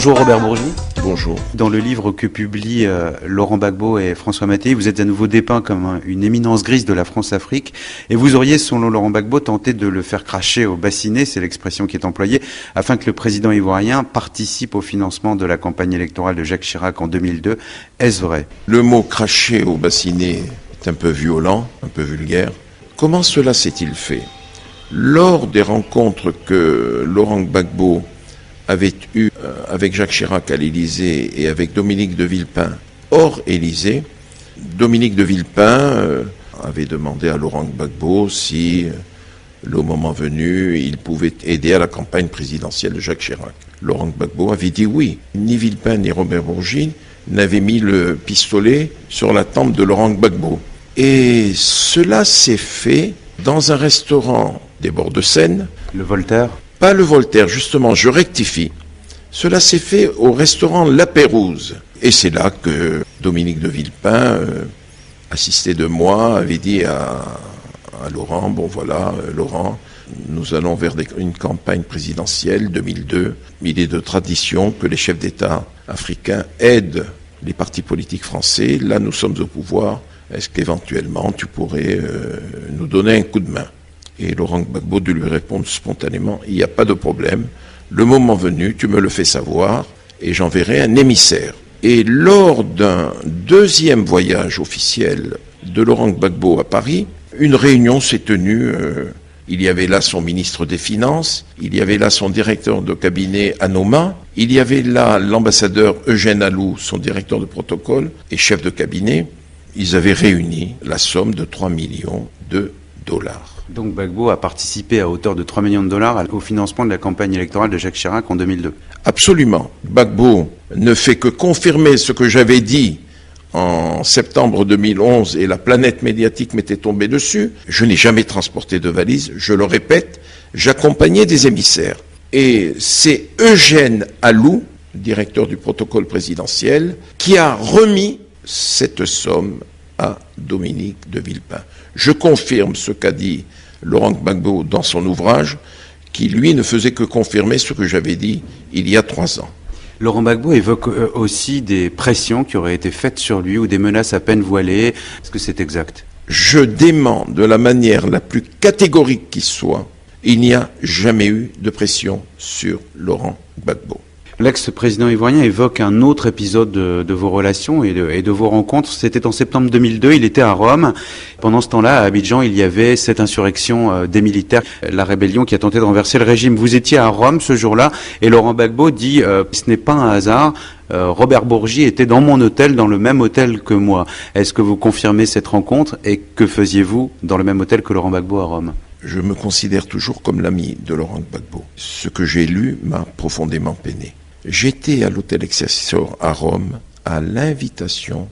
Bonjour Robert Bourgi. Bonjour. Dans le livre que publient Laurent Gbagbo et François Mattei, vous êtes à nouveau dépeint comme une éminence grise de la France-Afrique et vous auriez, selon Laurent Gbagbo, tenté de le faire cracher au bassinet, c'est l'expression qui est employée, afin que le président ivoirien participe au financement de la campagne électorale de Jacques Chirac en 2002. Est-ce vrai? Le mot cracher au bassinet est un peu violent, un peu vulgaire. Comment cela s'est-il fait? Lors des rencontres que Laurent Gbagbo avait eues avec Jacques Chirac à l'Élysée et avec Dominique de Villepin hors Élysée, Dominique de Villepin avait demandé à Laurent Gbagbo si, le moment venu, il pouvait aider à la campagne présidentielle de Jacques Chirac. Laurent Gbagbo avait dit oui. Ni Villepin ni Robert Bourgi n'avaient mis le pistolet sur la tempe de Laurent Gbagbo. Et cela s'est fait dans un restaurant des bords de Seine. Le Voltaire? Pas le Voltaire, justement, je rectifie. Cela s'est fait au restaurant La Pérouse. Et c'est là que Dominique de Villepin, assisté de moi, avait dit à Laurent, bon voilà, Laurent, nous allons vers une campagne présidentielle 2002. Il est de tradition que les chefs d'État africains aident les partis politiques français. Là, nous sommes au pouvoir. Est-ce qu'éventuellement, tu pourrais nous donner un coup de main? Et Laurent Gbagbo de lui répondre spontanément, il n'y a pas de problème, le moment venu, tu me le fais savoir et j'enverrai un émissaire. Et lors d'un deuxième voyage officiel de Laurent Gbagbo à Paris, une réunion s'est tenue, il y avait là son ministre des Finances, il y avait là son directeur de cabinet Anoma, il y avait là l'ambassadeur Eugène Alou, son directeur de protocole et chef de cabinet. Ils avaient réuni la somme de 3 millions de dollars. Donc Gbagbo a participé à hauteur de 3 millions de dollars au financement de la campagne électorale de Jacques Chirac en 2002. Absolument. Gbagbo ne fait que confirmer ce que j'avais dit en septembre 2011 et la planète médiatique m'était tombée dessus. Je n'ai jamais transporté de valise, je le répète, j'accompagnais des émissaires. Et c'est Eugène Alou, directeur du protocole présidentiel, qui a remis cette somme à Dominique de Villepin. Je confirme ce qu'a dit Laurent Gbagbo dans son ouvrage, qui lui ne faisait que confirmer ce que j'avais dit il y a 3 ans. Laurent Gbagbo évoque aussi des pressions qui auraient été faites sur lui ou des menaces à peine voilées. Est-ce que c'est exact? Je dément de la manière la plus catégorique qui soit, il n'y a jamais eu de pression sur Laurent Gbagbo. L'ex-président ivoirien évoque un autre épisode de vos relations et de vos rencontres. C'était en septembre 2002, il était à Rome. Pendant ce temps-là, à Abidjan, il y avait cette insurrection des militaires, la rébellion qui a tenté de renverser le régime. Vous étiez à Rome ce jour-là et Laurent Gbagbo dit ce n'est pas un hasard. Robert Bourgi était dans mon hôtel, dans le même hôtel que moi. Est-ce que vous confirmez cette rencontre et que faisiez-vous dans le même hôtel que Laurent Gbagbo à Rome? Je me considère toujours comme l'ami de Laurent Gbagbo. Ce que j'ai lu m'a profondément peiné. J'étais à l'hôtel Excelsior à Rome à l'invitation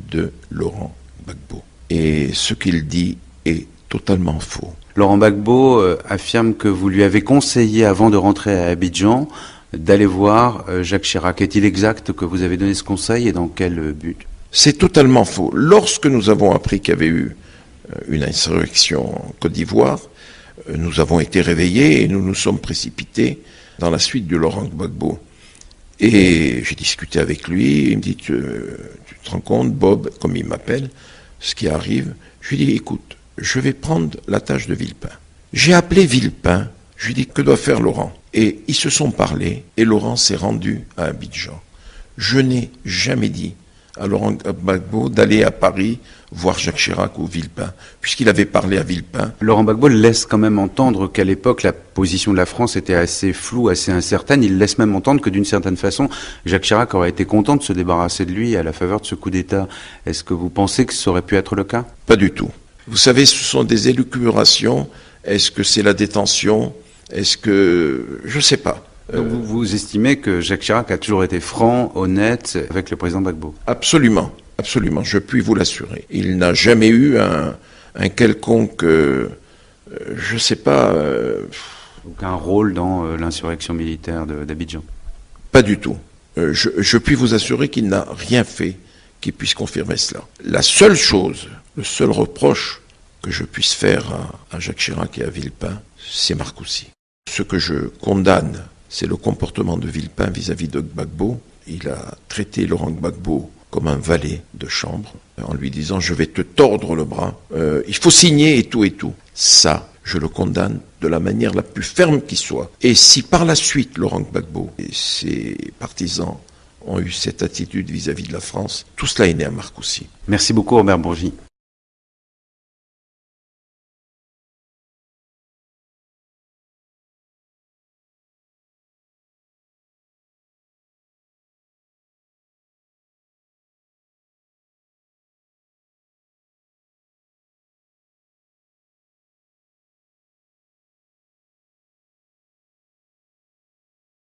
de Laurent Gbagbo. Et ce qu'il dit est totalement faux. Laurent Gbagbo affirme que vous lui avez conseillé avant de rentrer à Abidjan d'aller voir Jacques Chirac. Est-il exact que vous avez donné ce conseil et dans quel but? C'est totalement faux. Lorsque nous avons appris qu'il y avait eu une insurrection en Côte d'Ivoire, nous avons été réveillés et nous nous sommes précipités dans la suite de Laurent Gbagbo. Et j'ai discuté avec lui, il me dit, tu te rends compte, Bob, comme il m'appelle, ce qui arrive. Je lui ai dit, écoute, je vais prendre la tâche de Villepin. J'ai appelé Villepin, je lui ai dit, que doit faire Laurent? Et ils se sont parlé, et Laurent s'est rendu à Abidjan. Je n'ai jamais dit à Laurent Gbagbo d'aller à Paris voir Jacques Chirac ou Villepin, puisqu'il avait parlé à Villepin. Laurent Gbagbo laisse quand même entendre qu'à l'époque, la position de la France était assez floue, assez incertaine. Il laisse même entendre que d'une certaine façon, Jacques Chirac aurait été content de se débarrasser de lui à la faveur de ce coup d'État. Est-ce que vous pensez que ça aurait pu être le cas? Pas du tout. Vous savez, ce sont des élucubrations. Est-ce que c'est la détention? Est-ce que... Je ne sais pas. Donc vous estimez que Jacques Chirac a toujours été franc, honnête avec le président Gbagbo? Absolument, absolument, je puis vous l'assurer. Il n'a jamais eu un quelconque, je ne sais pas... Aucun rôle dans l'insurrection militaire d'Abidjan? Pas du tout. Je puis vous assurer qu'il n'a rien fait qui puisse confirmer cela. La seule chose, le seul reproche que je puisse faire à Jacques Chirac et à Villepin, c'est Marcoussis. Ce que je condamne c'est le comportement de Villepin vis-à-vis de Gbagbo. Il a traité Laurent Gbagbo comme un valet de chambre, en lui disant « je vais te tordre le bras, il faut signer et tout et tout ». Ça, je le condamne de la manière la plus ferme qui soit. Et si par la suite Laurent Gbagbo et ses partisans ont eu cette attitude vis-à-vis de la France, tout cela est né à Marcoussis. Merci beaucoup Robert Bourgi.